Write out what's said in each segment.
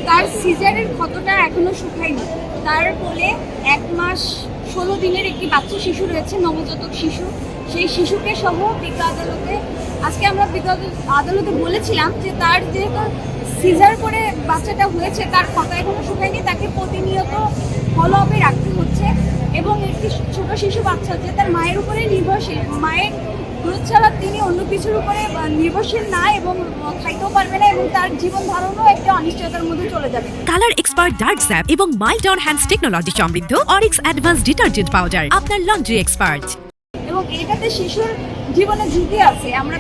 তার সিজারের ক্ষতটা এখনো শুকায়নি। তার কোলে 1 মাস 16 দিনের একটি বাচ্চা শিশু রয়েছে, নবজাতক শিশু। সেই শিশুকে সহ বিজ্ঞ আদালতে আজকে আমরা বিজ্ঞ আদালতে বলেছিলাম যে তার যেহেতু সিজার করে বাচ্চাটা হয়েছে, তার ক্ষত এখনো শুকায়নি, তাকে প্রতিনিয়ত ফলো আপে রাখতে হচ্ছে। এবং একটি ছোট শিশু বাচ্চা যে তার মায়ের উপরে নির্ভরশীল, মায়ের দুধ ছাড়া তিনি অন্য কিছুর উপরে নির্ভরশীল না এবং খাইতেও পারবে না, এবং তার জীবন ধারণও একটা অনিশ্চয়তার মধ্যে চলে যাবে। কালার এক্সপার্ট ডার্ক স্যাপ এবং মাইল্ড অন হ্যান্ডস টেকনোলজি সমৃদ্ধ অরিক্স অ্যাডভান্স ডিটারজেন্ট পাউডার আপনার লন্ড্রি এক্সপার্ট। এবং এটাতে শিশুর জীবনে ঝুঁকি আছে। আমরা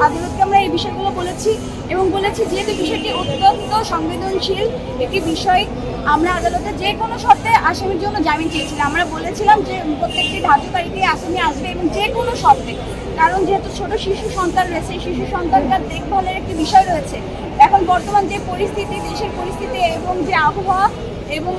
আদালতকে আমরা এই বিষয়গুলো বলেছি এবং বলেছি যেহেতু বিষয়টি অত্যন্ত সংবেদনশীল একটি বিষয়, আমরা আদালতে যে কোনো শর্তে আসামির জন্য জামিন চেয়েছিলাম। আমরা বলেছিলাম যে প্রত্যেকটি ধার্য তারিখে আসামি আসবে এবং যে কোনো শর্তে, কারণ যেহেতু ছোট শিশু সন্তান রয়েছে, শিশু সন্তানটার দেখভালের একটি বিষয় রয়েছে। এখন বর্তমান যে পরিস্থিতি, দেশের পরিস্থিতি এবং যে আবহাওয়া এবং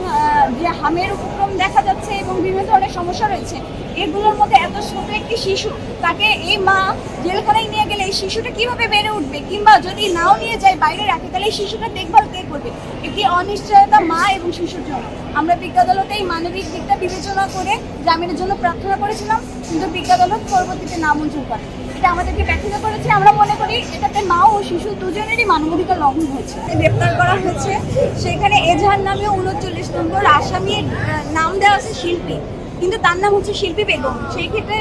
যে হামের উপক্রম দেখা যাচ্ছে এবং বিভিন্ন ধরনের সমস্যা রয়েছে, এগুলোর মধ্যে এত ছোট একটি শিশু, তাকে এই মা জেলখানায় নিয়ে গেলে এই শিশুটা কিভাবে বেড়ে উঠবে, কিংবা যদি নাও নিয়ে যায় বাইরে রাখে, তাহলে এই শিশুটা দেখভাল কে করবে? একটি অনিশ্চয়তা মা এবং শিশুর জন্য। আমরা বিজ্ঞ আদালতে এই মানবিক দিকটা বিবেচনা করে জামিনের জন্য প্রার্থনা করেছিলাম, কিন্তু বিজ্ঞ আদালত পরবর্তীতে নামঞ্জুর করে। এটা আমাদেরকে ব্যথিত করেছে। আমরা মনে করি এটাতে মা ও শিশু দুজনেরই মানবাধিকার লঙ্ঘন হয়েছে। গ্রেপ্তার করা হয়েছে, সেখানে এজাহার নামে 39 নম্বর আসামির নাম দেওয়া আছে শিল্পী, কিন্তু তার নাম হচ্ছে শিল্পী বেগম। সেই ক্ষেত্রে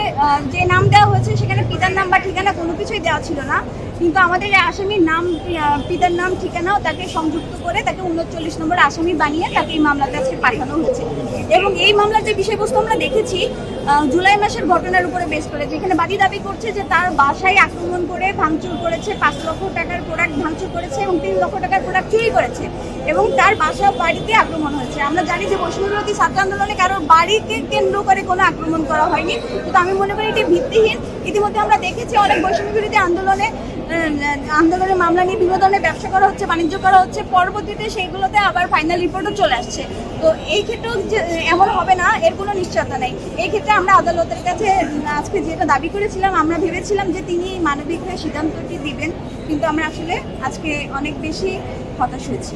যে নাম দেওয়া হয়েছে সেখানে পিতার নাম বা ঠিকানা কোনো কিছুই দেওয়া ছিল না, কিন্তু আমাদের আসামির নাম, পিতার নাম, ঠিকানাও তাকে সংযুক্ত করে তাকে 39 নম্বর আসামি বানিয়ে তাকে এই মামলাতে আজকে পাঠানো হয়েছে। এবং এই মামলার যে বিষয়বস্তু আমরা দেখেছি জুলাই মাসের ঘটনার উপরে বেস করে, যেখানে বাদী দাবি করছে যে তার বাসায় আক্রমণ করে ভাঙচুর করেছে, 5 লক্ষ টাকার প্রোডাক্ট ভাঙচুর করেছে এবং 3 লক্ষ টাকার প্রোডাক্ট চুরি করেছে এবং তার বাড়িতে আক্রমণ হয়েছে। আমরা জানি যে বৈষম্যবিরোধী ছাত্র আন্দোলনে কারোর বাড়িকে কেন্দ্র করে কোনো আক্রমণ করা হয়নি, কিন্তু আমি মনে করি এটি ভিত্তিহীন। ইতিমধ্যে আমরা দেখেছি অনেক বৈষম্যবিরোধী আন্দোলনের মামলা নিয়ে বিভিন্ন ধরনের ব্যবসা করা হচ্ছে, বাণিজ্য করা হচ্ছে, পরবর্তীতে সেইগুলোতে আবার ফাইনাল রিপোর্টও চলে আসছে। তো এই ক্ষেত্রেও যে এমন হবে না এর কোনো নিশ্চয়তা নেই। এই ক্ষেত্রে আমরা আদালতের কাছে আজকে যেটা দাবি করেছিলাম, আমরা ভেবেছিলাম যে তিনি মানবিক হয়ে সিদ্ধান্তটি দিবেন, কিন্তু আমরা আসলে আজকে অনেক বেশি হতাশ হয়েছি।